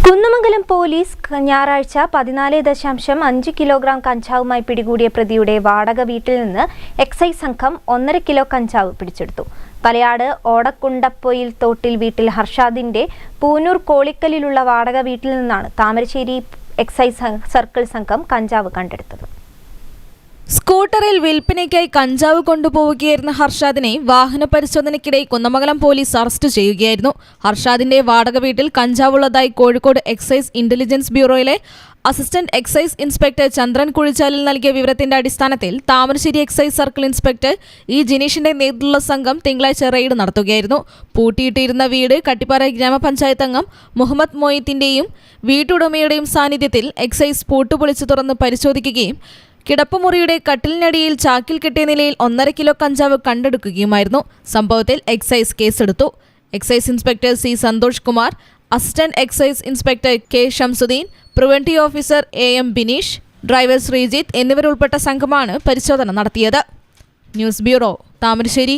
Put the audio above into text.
Kunnamangalam police ഞായറാഴ്ച 14.5 kilogram കഞ്ചാവുമായി പിടികൂടിയ പ്രതിയുടെ വാടക വീട്ടിൽ നിന്ന് എക്സൈസ് സംഘം 1.5 കിലോ കഞ്ചാവ് പിടിച്ചെടുത്തു. തലയാട് ഓടക്കുണ്ടപ്പൊയിൽ തോട്ടിൽ വീട്ടിൽ ഹർഷാദിന്റെ പൂനൂർ കോളിക്കലിലുള്ള വാടക വീട്ടിൽ നിന്നാണ് താമരശ്ശേരി എക്സൈസ് സർക്കിൾ സംഘം കഞ്ചാവ് കണ്ടെടുത്തത്. സ്കൂട്ടറിൽ വിൽപ്പനയ്ക്കായി കഞ്ചാവ് കൊണ്ടുപോവുകയായിരുന്ന ഹർഷാദിനെ വാഹന പരിശോധനയ്ക്കിടെ കുന്നമംഗലം പോലീസ് അറസ്റ്റ് ചെയ്യുകയായിരുന്നു. ഹർഷാദിന്റെ വാടക വീട്ടിൽ കഞ്ചാവുള്ളതായി കോഴിക്കോട് എക്സൈസ് ഇന്റലിജൻസ് ബ്യൂറോയിലെ assistant excise inspector Chandran Kuzhichalil നൽകിയ വിവരത്തിന്റെ അടിസ്ഥാനത്തിൽ Thamarassery excise circle inspector E ജിനീഷിന്റെ നേതൃത്വത്തിലുള്ള സംഘം തിങ്കളാഴ്ച റെയ്ഡ് നടത്തുകയായിരുന്നു. പൂട്ടിയിട്ടിരുന്ന വീട് കട്ടിപ്പാറ ഗ്രാമപഞ്ചായത്ത് അംഗം മുഹമ്മദ് മൊയ്ത്തിന്റെയും വീട്ടുടമയുടെയും സാന്നിധ്യത്തിൽ എക്സൈസ് പൂട്ടുപൊളിച്ചു തുറന്ന് പരിശോധിക്കുകയും കിടപ്പുമുറിയുടെ കട്ടിലിനടിയിൽ ചാക്കിൽ കെട്ടിയ നിലയിൽ 1.5 കിലോ കഞ്ചാവ് കണ്ടെടുക്കുകയുമായിരുന്നു. സംഭവത്തിൽ എക്സൈസ് കേസെടുത്തു. Excise inspector C Santhosh Kumar, assistant excise inspector K Shamsudheen, preventive officer M Bineesh, driver Sreejith എന്നിവരുൾപ്പെട്ട സംഘമാണ് പരിശോധന നടത്തിയത്. News bureau, Thamarassery.